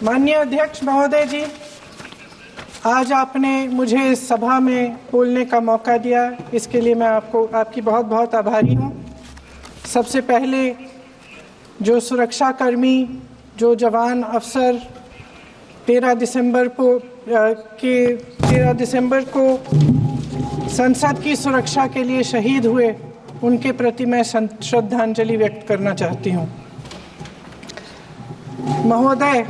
माननीय अध्यक्ष महोदय जी, आज आपने मुझे इस सभा में बोलने का मौका दिया, इसके लिए मैं आपकी बहुत बहुत आभारी हूँ। सबसे पहले जो सुरक्षाकर्मी, जो जवान अफसर 13 दिसंबर को संसद की सुरक्षा के लिए शहीद हुए, उनके प्रति मैं श्रद्धांजलि व्यक्त करना चाहती हूँ। महोदय,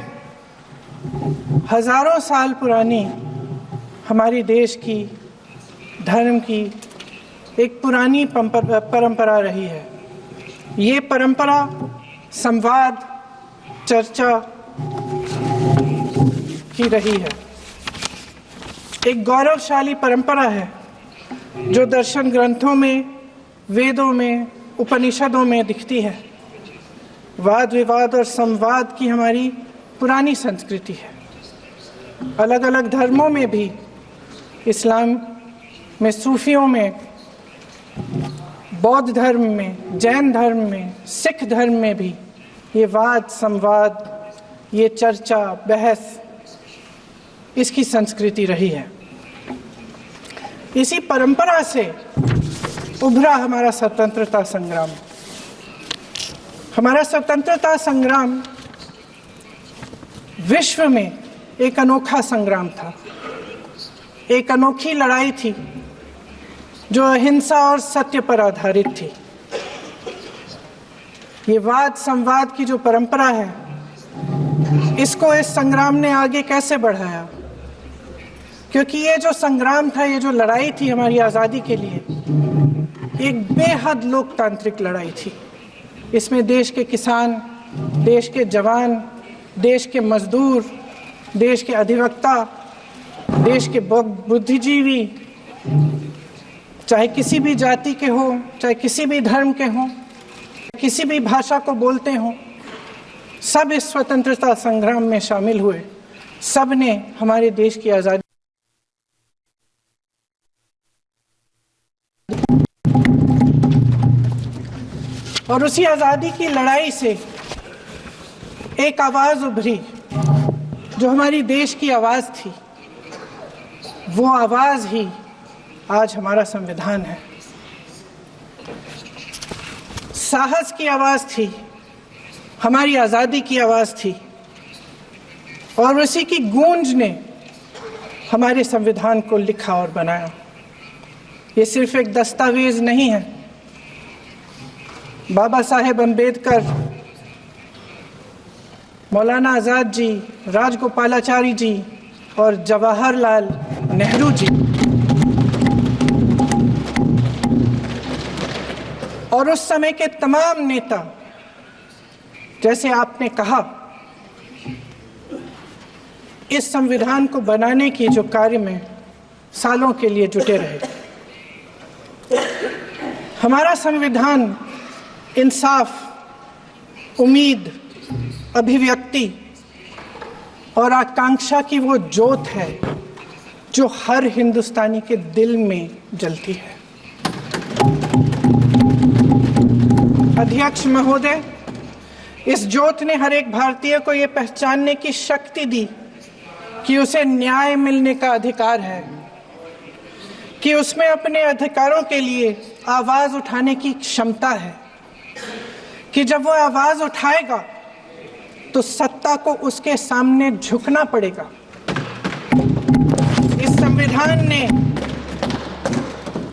हजारों साल पुरानी हमारी देश की, धर्म की एक पुरानी परंपरा रही है। ये परंपरा संवाद, चर्चा की रही है। एक गौरवशाली परंपरा है जो दर्शन ग्रंथों में, वेदों में, उपनिषदों में दिखती है। वाद विवाद और संवाद की हमारी पुरानी संस्कृति है। अलग अलग धर्मों में भी, इस्लाम में, सूफियों में, बौद्ध धर्म में, जैन धर्म में, सिख धर्म में भी ये वाद संवाद, ये चर्चा बहस, इसकी संस्कृति रही है। इसी परंपरा से उभरा हमारा स्वतंत्रता संग्राम। हमारा स्वतंत्रता संग्राम विश्व में एक अनोखा संग्राम था, एक अनोखी लड़ाई थी जो अहिंसा और सत्य पर आधारित थी। ये वाद संवाद की जो परंपरा है, इसको इस संग्राम ने आगे कैसे बढ़ाया? क्योंकि ये जो संग्राम था, ये जो लड़ाई थी हमारी आज़ादी के लिए, एक बेहद लोकतांत्रिक लड़ाई थी। इसमें देश के किसान, देश के जवान, देश के मजदूर, देश के अधिवक्ता, देश के बुद्धिजीवी, चाहे किसी भी जाति के हो, चाहे किसी भी धर्म के हों, किसी भी भाषा को बोलते हों, सब इस स्वतंत्रता संग्राम में शामिल हुए। सब ने हमारे देश की आज़ादी और उसी आज़ादी की लड़ाई से एक आवाज़ उभरी जो हमारी देश की आवाज़ थी। वो आवाज़ ही आज हमारा संविधान है। साहस की आवाज़ थी, हमारी आज़ादी की आवाज़ थी, और उसी की गूंज ने हमारे संविधान को लिखा और बनाया। ये सिर्फ एक दस्तावेज नहीं है। बाबा साहेब अम्बेडकर, मौलाना आज़ाद जी, राजगोपालाचारी जी और जवाहरलाल नेहरू जी और उस समय के तमाम नेता, जैसे आपने कहा, इस संविधान को बनाने की जो कार्य में सालों के लिए जुटे रहे। हमारा संविधान इंसाफ, उम्मीद, अभिव्यक्ति और आकांक्षा की वो ज्योत है जो हर हिंदुस्तानी के दिल में जलती है। अध्यक्ष महोदय, इस ज्योत ने हर एक भारतीय को ये पहचानने की शक्ति दी कि उसे न्याय मिलने का अधिकार है, कि उसमें अपने अधिकारों के लिए आवाज उठाने की क्षमता है, कि जब वो आवाज उठाएगा तो सत्ता को उसके सामने झुकना पड़ेगा। इस संविधान ने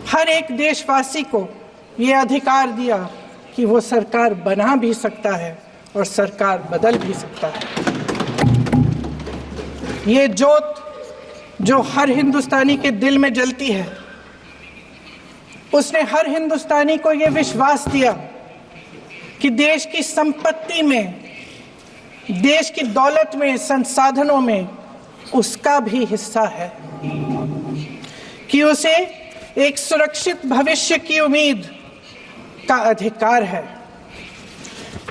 हर एक देशवासी को ये अधिकार दिया कि वो सरकार बना भी सकता है और सरकार बदल भी सकता है। ये ज्योत जो हर हिंदुस्तानी के दिल में जलती है, उसने हर हिंदुस्तानी को ये विश्वास दिया कि देश की संपत्ति में, देश की दौलत में, संसाधनों में उसका भी हिस्सा है, कि उसे एक सुरक्षित भविष्य की उम्मीद का अधिकार है,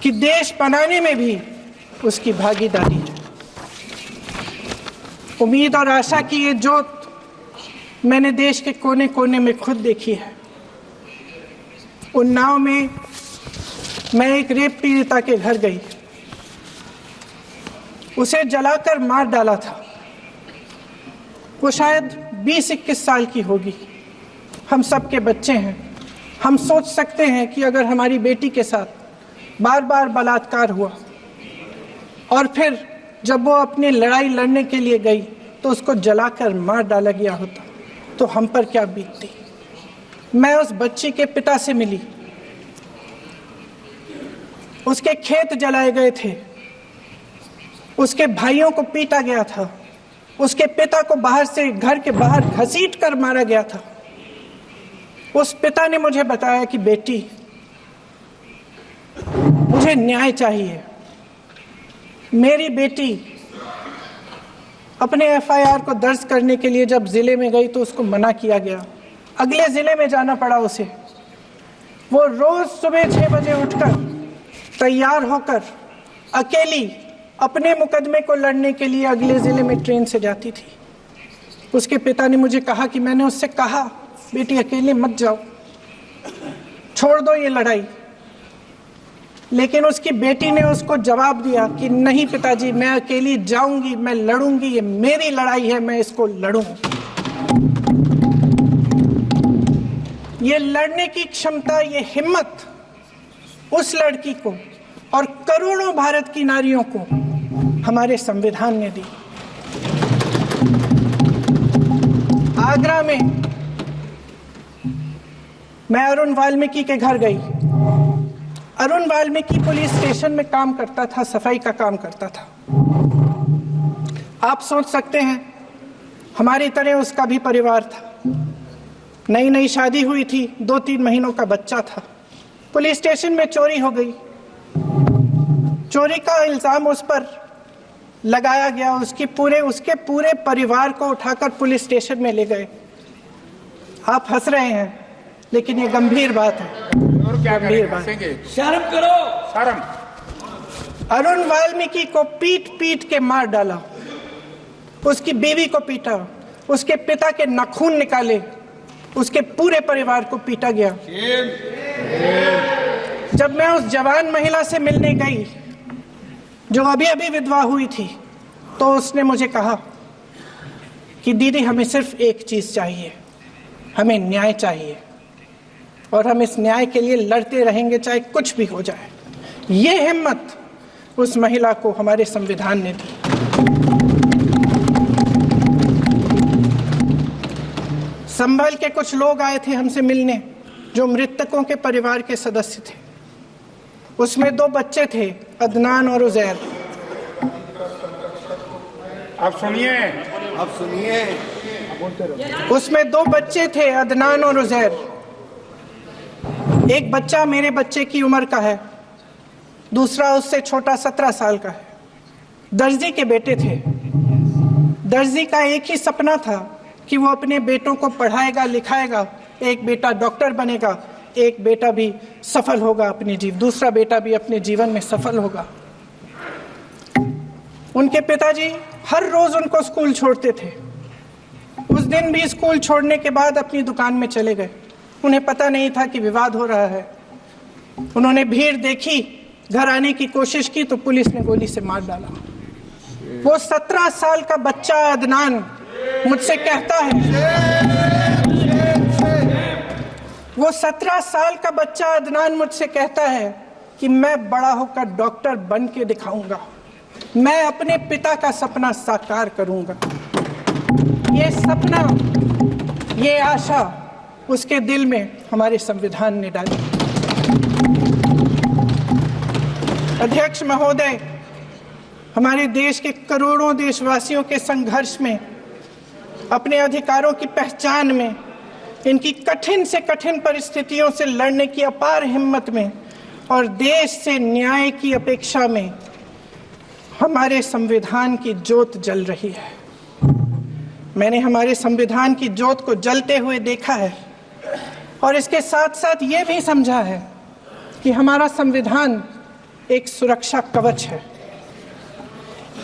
कि देश बनाने में भी उसकी भागीदारी है। उम्मीद और आशा की ये ज्योत मैंने देश के कोने कोने में खुद देखी है। उन्नाव में मैं एक रेप पीड़िता के घर गई। उसे जलाकर मार डाला था। वो शायद 20-21 साल की होगी। हम सब के बच्चे हैं। हम सोच सकते हैं कि अगर हमारी बेटी के साथ बार बार बलात्कार हुआ और फिर जब वो अपनी लड़ाई लड़ने के लिए गई तो उसको जलाकर मार डाला गया होता तो हम पर क्या बीतती। मैं उस बच्ची के पिता से मिली। उसके खेत जलाए गए थे, उसके भाइयों को पीटा गया था, उसके पिता को बाहर से घर के बाहर घसीट कर मारा गया था। उस पिता ने मुझे बताया कि बेटी, मुझे न्याय चाहिए। मेरी बेटी अपने एफआईआर को दर्ज करने के लिए जब जिले में गई तो उसको मना किया गया। अगले जिले में जाना पड़ा उसे। वो रोज सुबह 6 बजे उठकर तैयार होकर अकेली अपने मुकदमे को लड़ने के लिए अगले जिले में ट्रेन से जाती थी। उसके पिता ने मुझे कहा कि मैंने उससे कहा, बेटी अकेले मत जाओ, छोड़ दो ये लड़ाई। लेकिन उसकी बेटी ने उसको जवाब दिया कि नहीं पिताजी, मैं अकेली जाऊंगी, मैं लड़ूंगी, ये मेरी लड़ाई है, मैं इसको लड़ूंगी। ये लड़ने की क्षमता, ये हिम्मत उस लड़की को और करोड़ों भारत की नारियों को हमारे संविधान ने दी। आगरा में मैं अरुण वाल्मीकि के घर गई। अरुण वाल्मीकि पुलिस स्टेशन में काम करता था, सफाई का काम करता था। आप सोच सकते हैं हमारी तरह उसका भी परिवार था। नई नई शादी हुई थी, 2-3 महीनों का बच्चा था। पुलिस स्टेशन में चोरी हो गई। चोरी का इल्जाम उस पर लगाया गया। उसके पूरे परिवार को उठाकर पुलिस स्टेशन में ले गए। आप हंस रहे हैं, लेकिन ये गंभीर बात है। गंभीर बात। शर्म करो, शर्म। अरुण वाल्मीकि को पीट पीट के मार डाला। उसकी बीवी को पीटा, उसके पिता के नाखून निकाले, उसके पूरे परिवार को पीटा गया। जब मैं उस जवान महिला से मिलने गई जो अभी अभी विधवा हुई थी, तो उसने मुझे कहा कि दीदी, हमें सिर्फ एक चीज चाहिए, हमें न्याय चाहिए और हम इस न्याय के लिए लड़ते रहेंगे, चाहे कुछ भी हो जाए। ये हिम्मत उस महिला को हमारे संविधान ने दी। संभल के कुछ लोग आए थे हमसे मिलने जो मृतकों के परिवार के सदस्य थे। उसमें 2 बच्चे थे, अदनान और उजैर। आप सुनिए। उसमें 2 बच्चे थे, अदनान और उजैर। एक बच्चा मेरे बच्चे की उम्र का है, दूसरा उससे छोटा 17 साल का है। दर्जी के बेटे थे। दर्जी का एक ही सपना था कि वो अपने बेटों को पढ़ाएगा, लिखाएगा। एक बेटा डॉक्टर बनेगा, एक बेटा भी सफल होगा दूसरा बेटा भी अपने जीवन में सफल होगा। उनके पिताजी हर रोज उनको स्कूल छोड़ते थे। उस दिन भी स्कूल छोड़ने के बाद अपनी दुकान में चले गए। उन्हें पता नहीं था कि विवाद हो रहा है। उन्होंने भीड़ देखी, घर आने की कोशिश की तो पुलिस ने गोली से मार डाला। वो 17 साल का बच्चा अदनान मुझसे कहता है, वो 17 साल का बच्चा अदनान मुझसे कहता है कि मैं बड़ा होकर डॉक्टर बन के दिखाऊंगा, मैं अपने पिता का सपना साकार करूंगा। ये सपना, ये आशा उसके दिल में हमारे संविधान ने डाली। अध्यक्ष महोदय, हमारे देश के करोड़ों देशवासियों के संघर्ष में, अपने अधिकारों की पहचान में, इनकी कठिन से कठिन परिस्थितियों से लड़ने की अपार हिम्मत में और देश से न्याय की अपेक्षा में हमारे संविधान की ज्योत जल रही है। मैंने हमारे संविधान की ज्योत को जलते हुए देखा है और इसके साथ साथ ये भी समझा है कि हमारा संविधान एक सुरक्षा कवच है।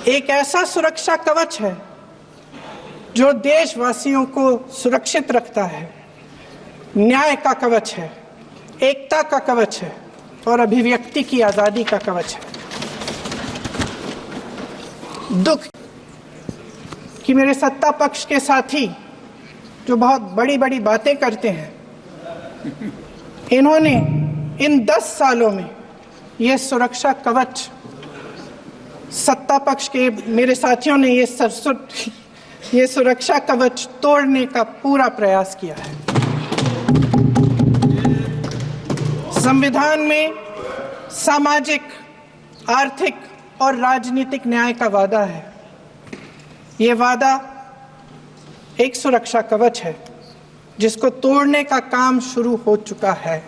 एक ऐसा सुरक्षा कवच है जो देशवासियों को सुरक्षित रखता है, न्याय का कवच है, एकता का कवच है और अभिव्यक्ति की आजादी का कवच है। दुख कि मेरे सत्ता पक्ष के साथी जो बहुत बड़ी बड़ी बातें करते हैं, इन्होंने इन 10 सालों में ये सुरक्षा कवच, सत्ता पक्ष के मेरे साथियों ने ये सुरक्षा कवच तोड़ने का पूरा प्रयास किया है। संविधान में सामाजिक, आर्थिक और राजनीतिक न्याय का वादा है। ये वादा एक सुरक्षा कवच है जिसको तोड़ने का काम शुरू हो चुका है।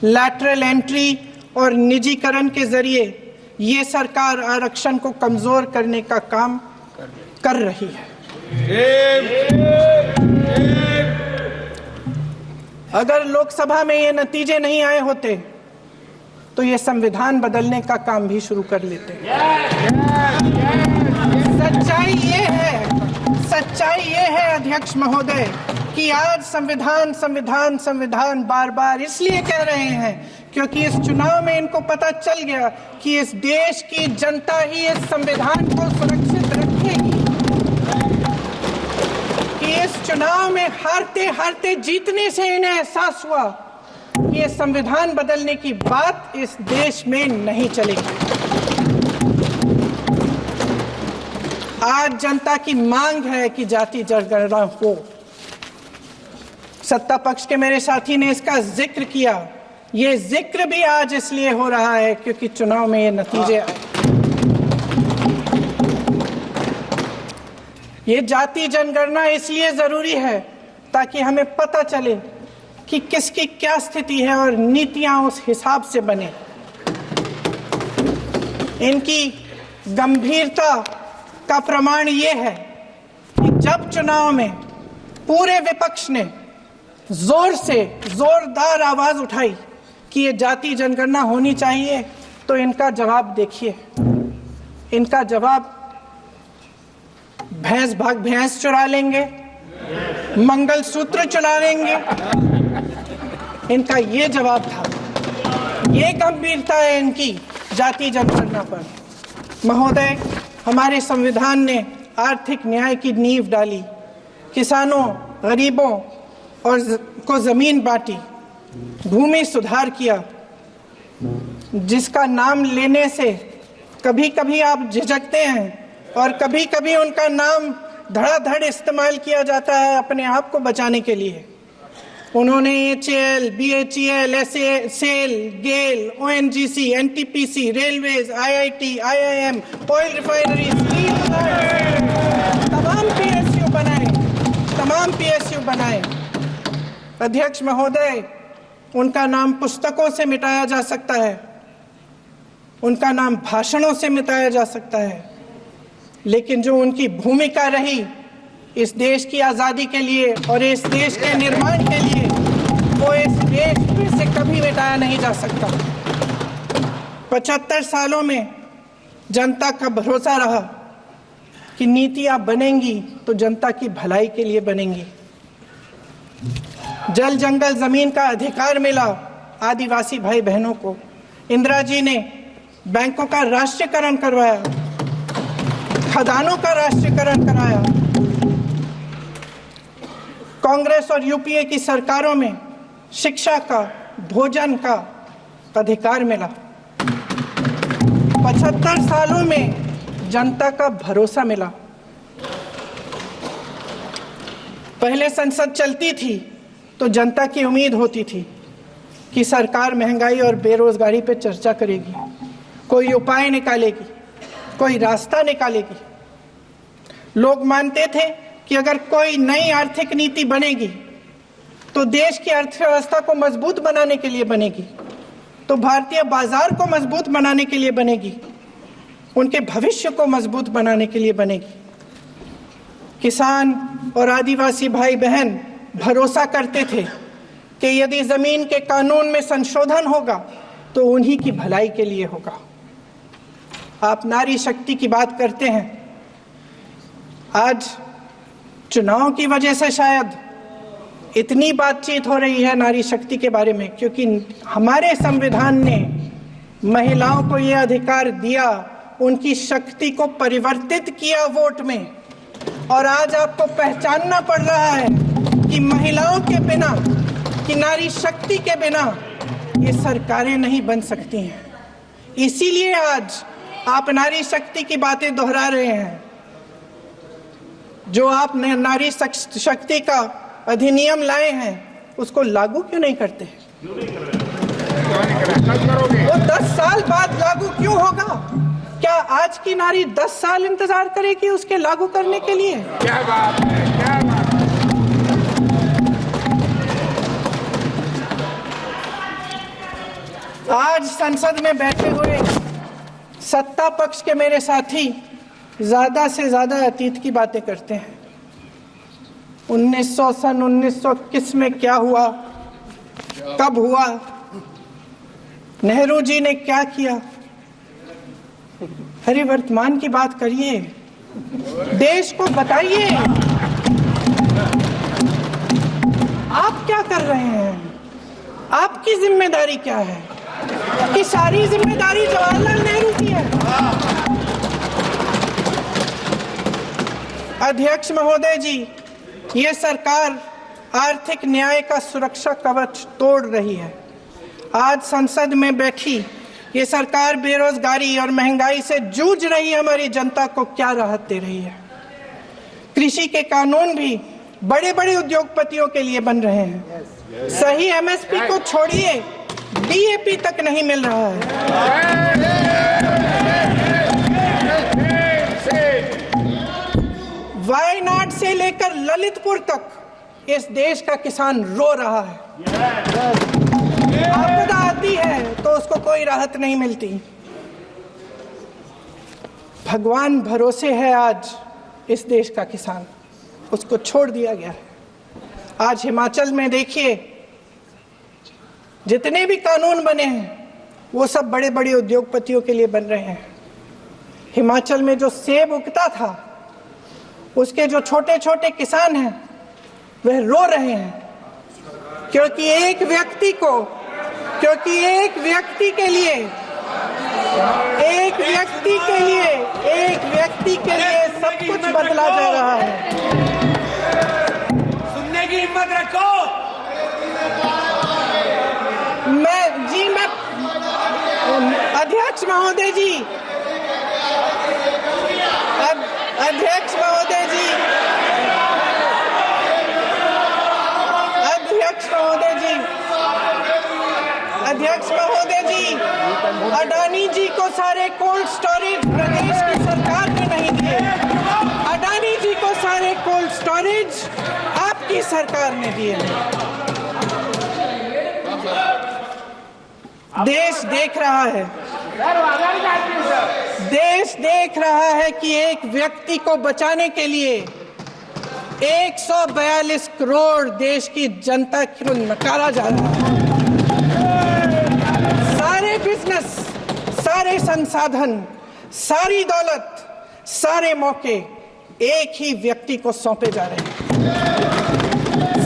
लैटरल एंट्री और निजीकरण के जरिए ये सरकार आरक्षण को कमजोर करने का काम कर रही है। अगर लोकसभा में ये नतीजे नहीं आए होते तो ये संविधान बदलने का काम भी शुरू कर लेते। सच्चाई ये है अध्यक्ष महोदय कि आज संविधान बार बार इसलिए कह रहे हैं क्योंकि इस चुनाव में इनको पता चल गया कि इस देश की जनता ही इस संविधान को सुरक्षित रखेगी, कि इस चुनाव में हारते हारते जीतने से इन्हें एहसास हुआ कि ये संविधान बदलने की बात इस देश में नहीं चलेगी। आज जनता की मांग है कि जाति जनगणना हो। सत्ता पक्ष के मेरे साथी ने इसका जिक्र किया। ये जिक्र भी आज इसलिए हो रहा है क्योंकि चुनाव में ये नतीजे आए। ये जाति जनगणना इसलिए जरूरी है ताकि हमें पता चले कि किसकी क्या स्थिति है और नीतियां उस हिसाब से बने। इनकी गंभीरता का प्रमाण ये है कि जब चुनाव में पूरे विपक्ष ने जोरदार आवाज उठाई कि ये जाति जनगणना होनी चाहिए, तो इनका जवाब देखिए। इनका जवाब भैंस भाग भैंस चुरा लेंगे, मंगलसूत्र चुरा लेंगे, इनका ये जवाब था। ये गंभीरता है इनकी जाति जनगणना पर। महोदय, हमारे संविधान ने आर्थिक न्याय की नींव डाली, किसानों, गरीबों और को जमीन बांटी, भूमि सुधार किया, जिसका नाम लेने से कभी कभी आप झिझकते हैं और कभी कभी उनका नाम धड़ाधड़ इस्तेमाल किया जाता है अपने आप को बचाने के लिए। उन्होंने HAL, BHEL, SAIL, GAIL, ONGC, NTPC, railways, IIT, IIM, oil refinery, तमाम PSU बनाए। अध्यक्ष महोदय, उनका नाम पुस्तकों से मिटाया जा सकता है, उनका नाम भाषणों से मिटाया जा सकता है, लेकिन जो उनकी भूमिका रही इस देश की आज़ादी के लिए और इस देश के निर्माण के लिए, वो इस देश से कभी मिटाया नहीं जा सकता। 75 सालों में जनता का भरोसा रहा कि नीतियां बनेंगी तो जनता की भलाई के लिए बनेंगी। जल जंगल जमीन का अधिकार मिला आदिवासी भाई बहनों को। इंदिरा जी ने बैंकों का राष्ट्रीयकरण करवाया, खदानों का राष्ट्रीयकरण कराया। कांग्रेस और यूपीए की सरकारों में शिक्षा का, भोजन का अधिकार मिला। 75 सालों में जनता का भरोसा मिला। पहले संसद चलती थी तो जनता की उम्मीद होती थी कि सरकार महंगाई और बेरोजगारी पर चर्चा करेगी, कोई उपाय निकालेगी, कोई रास्ता निकालेगी। लोग मानते थे कि अगर कोई नई आर्थिक नीति बनेगी तो देश की अर्थव्यवस्था को मजबूत बनाने के लिए बनेगी, तो भारतीय बाजार को मजबूत बनाने के लिए बनेगी, उनके भविष्य को मजबूत बनाने के लिए बनेगी। किसान और आदिवासी भाई बहन भरोसा करते थे कि यदि जमीन के कानून में संशोधन होगा तो उन्हीं की भलाई के लिए होगा। आप नारी शक्ति की बात करते हैं। आज चुनाव की वजह से शायद इतनी बातचीत हो रही है नारी शक्ति के बारे में, क्योंकि हमारे संविधान ने महिलाओं को यह अधिकार दिया उनकी शक्ति को परिवर्तित किया वोट में, और आज आपको पहचानना पड़ रहा है कि महिलाओं के बिना, कि नारी शक्ति के बिना ये सरकारें नहीं बन सकती हैं। इसीलिए आज आप नारी शक्ति की बातें दोहरा रहे हैं। जो आप नारी शक्ति का अधिनियम लाए हैं उसको लागू क्यों नहीं करते? वो 10 साल बाद लागू क्यों होगा? क्या आज की नारी 10 साल इंतजार करेगी उसके लागू करने के लिए? क्या बात है, क्या बात है। आज संसद में बैठे हुए सत्ता पक्ष के मेरे साथी ज्यादा से ज्यादा अतीत की बातें करते हैं। 1900 किस में क्या हुआ, कब हुआ, नेहरू जी ने क्या किया। अरे वर्तमान की बात करिए, देश को बताइए आप क्या कर रहे हैं, आपकी जिम्मेदारी क्या है? कि सारी जिम्मेदारी जवाहरलाल नेहरू की है। अध्यक्ष महोदय जी, ये सरकार आर्थिक न्याय का सुरक्षा कवच तोड़ रही है। आज संसद में बैठी ये सरकार बेरोजगारी और महंगाई से जूझ रही हमारी जनता को क्या राहत दे रही है? कृषि के कानून भी बड़े बड़े उद्योगपतियों के लिए बन रहे हैं। सही एमएसपी को छोड़िए, डीएपी तक नहीं मिल रहा है। वायनाड से लेकर ललितपुर तक इस देश का किसान रो रहा है। आपदा आती है तो उसको कोई राहत नहीं मिलती। भगवान भरोसे है आज इस देश का किसान, उसको छोड़ दिया गया है। आज हिमाचल में देखिए, जितने भी कानून बने हैं वो सब बड़े बड़े उद्योगपतियों के लिए बन रहे हैं। हिमाचल में जो सेब उगता था उसके जो छोटे छोटे किसान हैं वह रो रहे हैं, क्योंकि एक व्यक्ति के लिए सब कुछ बदला जा रहा है। सुनने की हिम्मत रखो। अध्यक्ष महोदय जी, अध्यक्ष महोदय जी, अडानी जी को सारे कोल्ड स्टोरेज प्रदेश की सरकार ने नहीं दिए। अडानी जी को सारे कोल्ड स्टोरेज आपकी सरकार ने दिए। देश देख रहा है कि एक व्यक्ति को बचाने के लिए 142 करोड़ देश की जनता को नकारा जा रहा है। सारे बिजनेस, सारे संसाधन, सारी दौलत, सारे मौके एक ही व्यक्ति को सौंपे जा रहे हैं।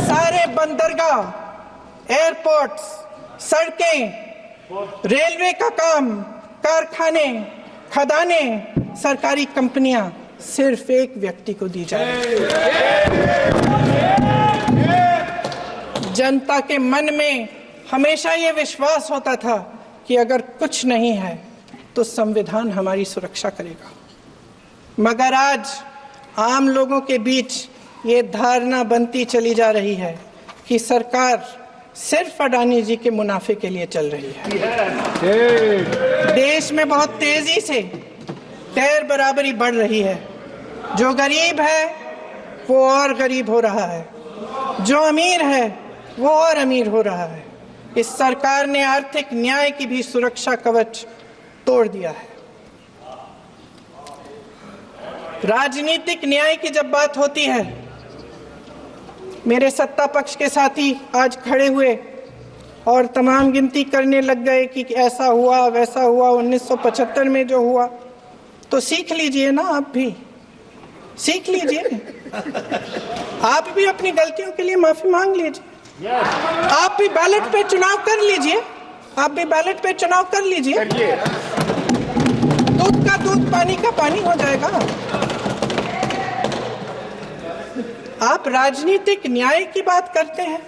सारे बंदरगाह, एयरपोर्ट्स, सड़कें, रेलवे का काम, कारखाने, खदाने, सरकारी कंपनियां सिर्फ एक व्यक्ति को दी जा रही है। जनता के मन में हमेशा ये विश्वास होता था कि अगर कुछ नहीं है तो संविधान हमारी सुरक्षा करेगा, मगर आज आम लोगों के बीच ये धारणा बनती चली जा रही है कि सरकार सिर्फ अडानी जी के मुनाफे के लिए चल रही है। देश में बहुत तेजी से गैर बराबरी बढ़ रही है। जो गरीब है वो और गरीब हो रहा है, जो अमीर है वो और अमीर हो रहा है। इस सरकार ने आर्थिक न्याय की भी सुरक्षा कवच तोड़ दिया है। राजनीतिक न्याय की जब बात होती है, मेरे सत्ता पक्ष के साथी आज खड़े हुए और तमाम गिनती करने लग गए कि ऐसा हुआ वैसा हुआ, 1975 में जो हुआ, तो सीख लीजिए ना, आप भी सीख लीजिए। आप भी अपनी गलतियों के लिए माफी मांग लीजिए। आप भी बैलेट पे चुनाव कर लीजिए। दूध का दूध, पानी का पानी हो जाएगा। आप राजनीतिक न्याय की बात करते हैं,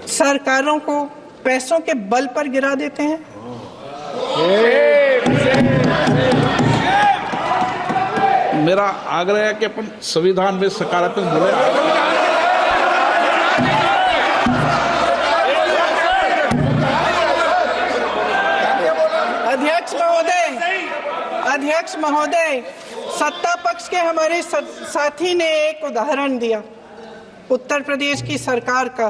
सरकारों को पैसों के बल पर गिरा देते हैं। मेरा आग्रह है कि अपन संविधान में सकारात्मक बोले। अध्यक्ष महोदय, सत्ता पक्ष के हमारे साथी ने एक उदाहरण दिया उत्तर प्रदेश की सरकार का,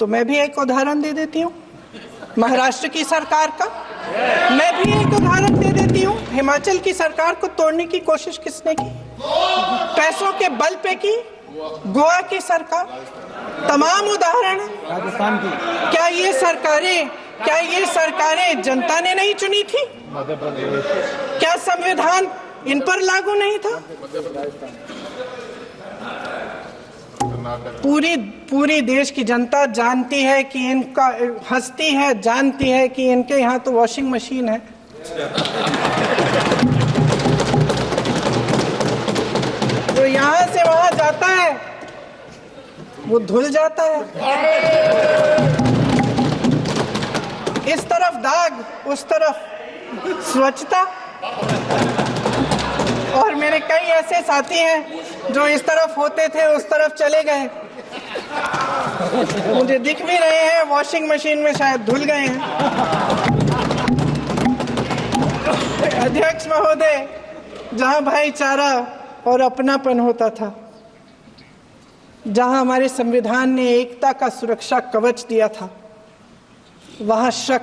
तो मैं भी एक उदाहरण दे देती हूँ महाराष्ट्र की सरकार का। मैं भी एक उदाहरण दे देती हूँ हिमाचल की सरकार को तोड़ने की कोशिश किसने की, पैसों के बल पे की, गोवा की सरकार। तमाम उदाहरण राजस्थान की। क्या ये सरकारें जनता ने नहीं चुनी थी? क्या संविधान इन पर लागू नहीं था? पूरी देश की जनता जानती है कि इनका हंसती है, जानती है कि इनके यहाँ तो वॉशिंग मशीन है। तो यहाँ से वहां जाता है, वो धुल जाता है। इस तरफ दाग, उस तरफ स्वच्छता। और मेरे कई ऐसे साथी हैं जो इस तरफ होते थे उस तरफ चले गए, मुझे दिख भी रहे हैं, वॉशिंग मशीन में शायद धुल गए हैं। अध्यक्ष महोदय, जहां भाईचारा और अपनापन होता था, जहां हमारे संविधान ने एकता का सुरक्षा कवच दिया था, वहां शक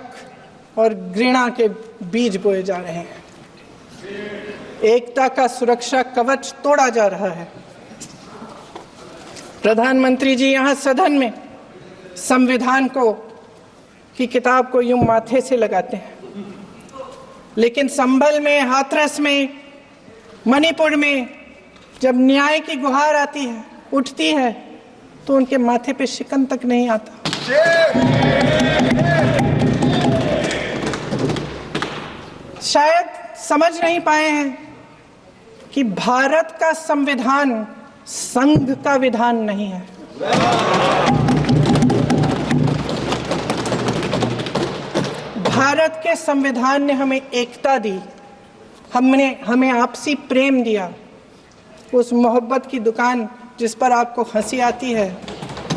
और घृणा के बीज बोए जा रहे हैं। एकता का सुरक्षा कवच तोड़ा जा रहा है। प्रधानमंत्री जी यहाँ सदन में संविधान की किताब को यूं माथे से लगाते हैं, लेकिन संभल में, हाथरस में, मणिपुर में जब न्याय की गुहार आती है, उठती है, तो उनके माथे पे शिकन तक नहीं आता। शायद समझ नहीं पाए हैं कि भारत का संविधान संघ का विधान नहीं है। भारत के संविधान ने हमें एकता दी, हमें आपसी प्रेम दिया। उस मोहब्बत की दुकान जिस पर आपको हंसी आती है,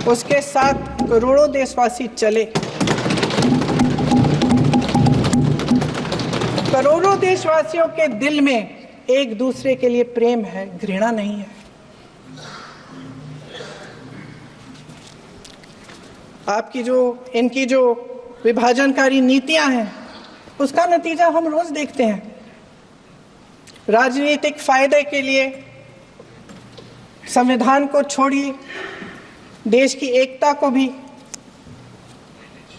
उसके साथ करोड़ों देशवासी चले। करोड़ों देशवासियों के दिल में एक दूसरे के लिए प्रेम है, घृणा नहीं है। इनकी जो विभाजनकारी नीतियां हैं, उसका नतीजा हम रोज देखते हैं। राजनीतिक फायदे के लिए संविधान को छोड़िए, देश की एकता को भी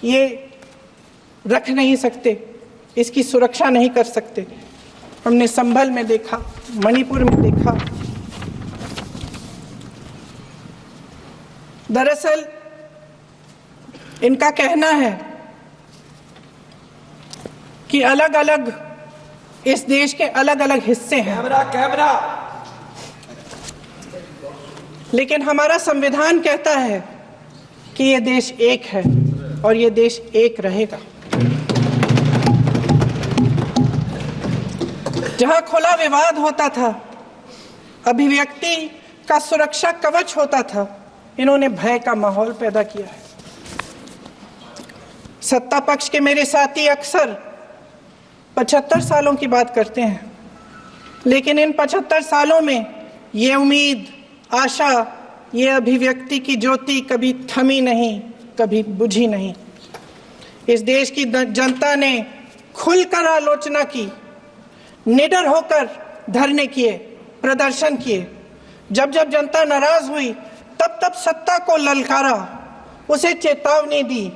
ये रख नहीं सकते, इसकी सुरक्षा नहीं कर सकते। हमने संभल में देखा, मणिपुर में देखा। दरअसल इनका कहना है कि अलग अलग इस देश के अलग अलग हिस्से हैं। कैमरा। लेकिन हमारा संविधान कहता है कि ये देश एक है और ये देश एक रहेगा। जहां खुला विवाद होता था, अभिव्यक्ति का सुरक्षा कवच होता था, इन्होंने भय का माहौल पैदा किया है। सत्ता पक्ष के मेरे साथी अक्सर 75 सालों की बात करते हैं, लेकिन इन 75 सालों में ये उम्मीद, आशा, ये अभिव्यक्ति की ज्योति कभी थमी नहीं, कभी बुझी नहीं। इस देश की जनता ने खुलकर आलोचना की, निडर होकर धरने किए, प्रदर्शन किए। जब जब जनता नाराज हुई, तब तब सत्ता को ललकारा, उसे चेतावनी दी,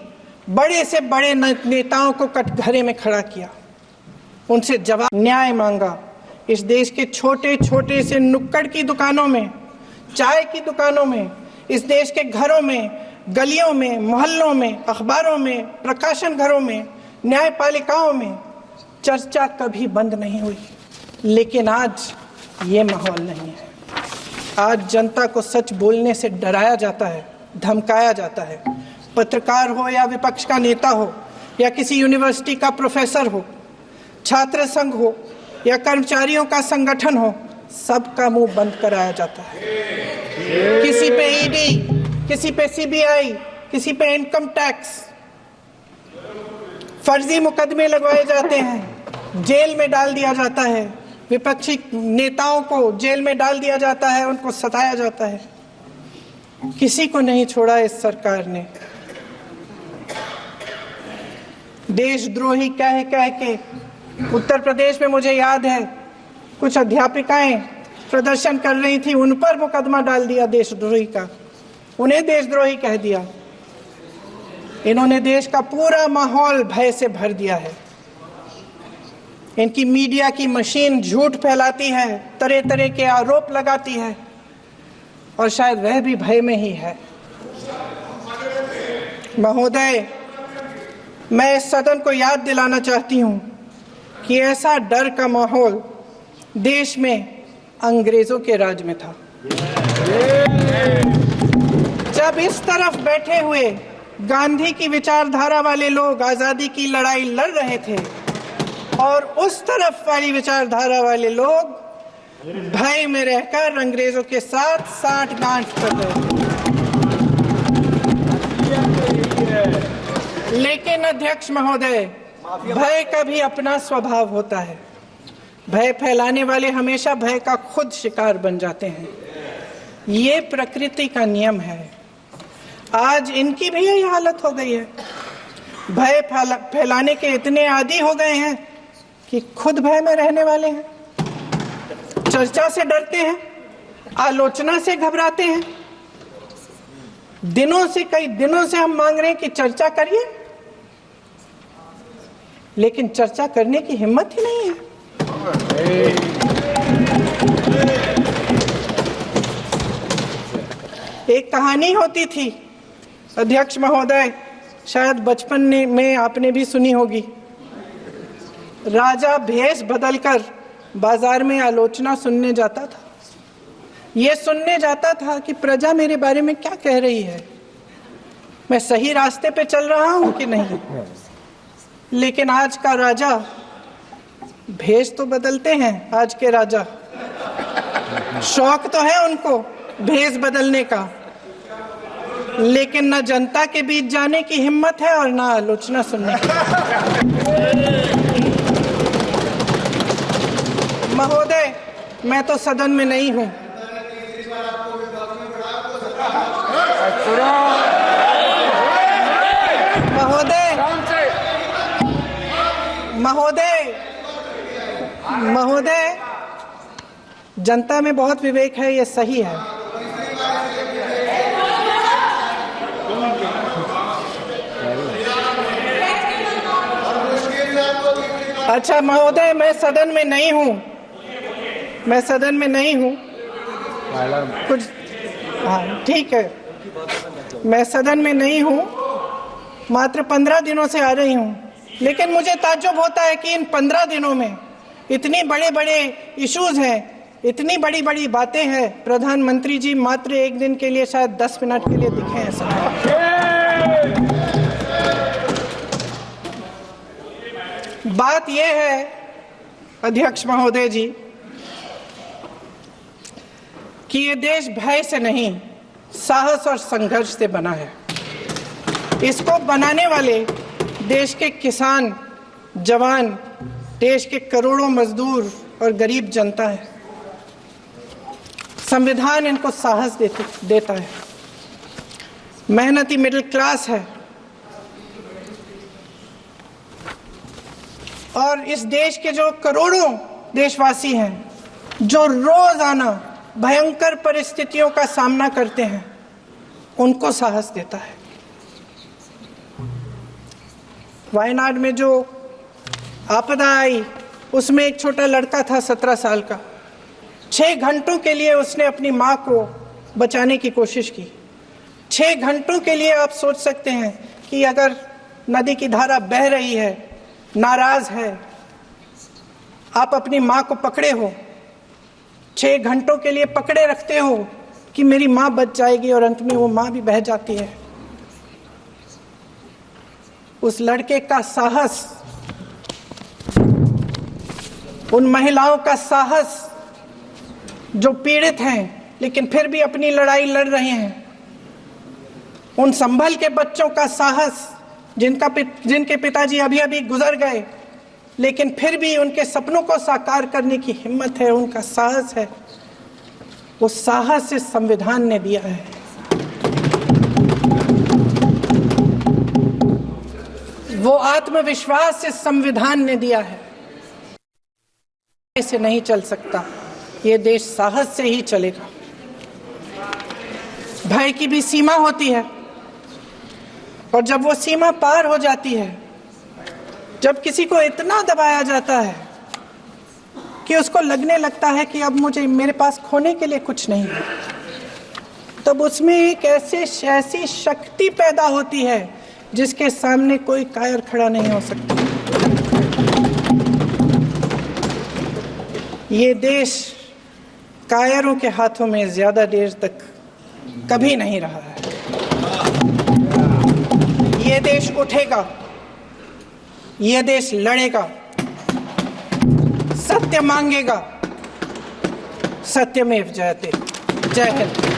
बड़े से बड़े नेताओं को कटघरे में खड़ा किया, उनसे जवाब, न्याय मांगा। इस देश के छोटे छोटे से नुक्कड़ की दुकानों में, चाय की दुकानों में, इस देश के घरों में, गलियों में, मोहल्लों में, अखबारों में, प्रकाशन घरों में, न्यायपालिकाओं में चर्चा कभी बंद नहीं हुई। लेकिन आज ये माहौल नहीं है। आज जनता को सच बोलने से डराया जाता है, धमकाया जाता है। पत्रकार हो या विपक्ष का नेता हो या किसी यूनिवर्सिटी का प्रोफेसर हो, छात्र संघ हो या कर्मचारियों का संगठन हो, सबका मुंह बंद कराया जाता है। किसी पे ईडी, किसी पे सीबीआई, किसी पे इनकम टैक्स, फर्जी मुकदमे लगवाए जाते हैं, जेल में डाल दिया जाता है। विपक्षी नेताओं को जेल में डाल दिया जाता है, उनको सताया जाता है। किसी को नहीं छोड़ा इस सरकार ने। देशद्रोही कह कह के उत्तर प्रदेश में मुझे याद है कुछ अध्यापिकाएं प्रदर्शन कर रही थी, उन पर मुकदमा डाल दिया देशद्रोही का, उन्हें देशद्रोही कह दिया। इन्होंने देश का पूरा माहौल भय से भर दिया है। इनकी मीडिया की मशीन झूठ फैलाती है, तरह तरह के आरोप लगाती है, और शायद वह भी भय में ही है। महोदय, मैं इस सदन को याद दिलाना चाहती हूं कि ऐसा डर का माहौल देश में अंग्रेजों के राज में था। जब इस तरफ बैठे हुए गांधी की विचारधारा वाले लोग आजादी की लड़ाई लड़ रहे थे और उस तरफ वाली विचारधारा वाले लोग भय में रहकर अंग्रेजों के साथ साठगांठ कर रहे थे। लेकिन अध्यक्ष महोदय, भय का भी अपना स्वभाव होता है। भय फैलाने वाले हमेशा भय का खुद शिकार बन जाते हैं। ये प्रकृति का नियम है। आज इनकी भी यही हालत हो गई है। भय फैलाने के इतने आदी हो गए हैं कि खुद भय में रहने वाले हैं। चर्चा से डरते हैं, आलोचना से घबराते हैं। कई दिनों से हम मांग रहे हैं कि चर्चा करिए, लेकिन चर्चा करने की हिम्मत ही नहीं है। एक कहानी होती थी अध्यक्ष महोदय, शायद बचपन में आपने भी सुनी होगी। राजा भेष बदलकर बाजार में आलोचना सुनने जाता था। यह सुनने जाता था कि प्रजा मेरे बारे में क्या कह रही है, मैं सही रास्ते पे चल रहा हूं कि नहीं। लेकिन आज का राजा, भेष तो बदलते हैं आज के राजा, शौक तो है उनको भेष बदलने का, लेकिन न जनता के बीच जाने की हिम्मत है और न आलोचना सुनने की। महोदय, मैं तो सदन में नहीं हूं। महोदय, जनता में बहुत विवेक है, ये सही है। अच्छा महोदय, मैं सदन में नहीं हूं। कुछ हाँ ठीक है, मैं सदन में नहीं हूं, मात्र 15 दिनों से आ रही हूं। लेकिन मुझे ताज्जुब होता है कि इन 15 दिनों में इतनी बड़े इश्यूज हैं, इतनी बड़ी बातें हैं। प्रधानमंत्री जी मात्र एक दिन के लिए, शायद 10 मिनट के लिए दिखे हैं सर। बात यह है अध्यक्ष महोदय जी कि ये देश भय से नहीं, साहस और संघर्ष से बना है। इसको बनाने वाले देश के किसान, जवान, देश के करोड़ों मजदूर और गरीब जनता है। संविधान इनको साहस देता है। मेहनती मिडिल क्लास है। और इस देश के जो करोड़ों देशवासी हैं, जो रोजाना भयंकर परिस्थितियों का सामना करते हैं, उनको साहस देता है। वायनाड में जो आपदा आई, उसमें एक छोटा लड़का था 17 साल का। 6 घंटों के लिए उसने अपनी माँ को बचाने की कोशिश की। 6 घंटों के लिए आप सोच सकते हैं कि अगर नदी की धारा बह रही है, नाराज है, आप अपनी माँ को पकड़े हो, 6 घंटों के लिए पकड़े रखते हो कि मेरी माँ बच जाएगी, और अंत में वो माँ भी बह जाती है। उस लड़के का साहस, उन महिलाओं का साहस जो पीड़ित हैं लेकिन फिर भी अपनी लड़ाई लड़ रहे हैं, उन संभल के बच्चों का साहस जिनके पिताजी अभी अभी गुजर गए लेकिन फिर भी उनके सपनों को साकार करने की हिम्मत है, उनका साहस है, वो साहस इस संविधान ने दिया है। वो आत्मविश्वास इस संविधान ने दिया है। ऐसे नहीं चल सकता, ये देश साहस से ही चलेगा। भय की भी सीमा होती है, और जब वो सीमा पार हो जाती है, जब किसी को इतना दबाया जाता है कि उसको लगने लगता है कि अब मेरे पास खोने के लिए कुछ नहीं है, तब उसमें एक ऐसी शक्ति पैदा होती है जिसके सामने कोई कायर खड़ा नहीं हो सकता। ये देश कायरों के हाथों में ज्यादा देर तक कभी नहीं रहा है। ये देश उठेगा, ये देश लड़ेगा, सत्य मांगेगा, सत्यमेव जयते। जय हिंद।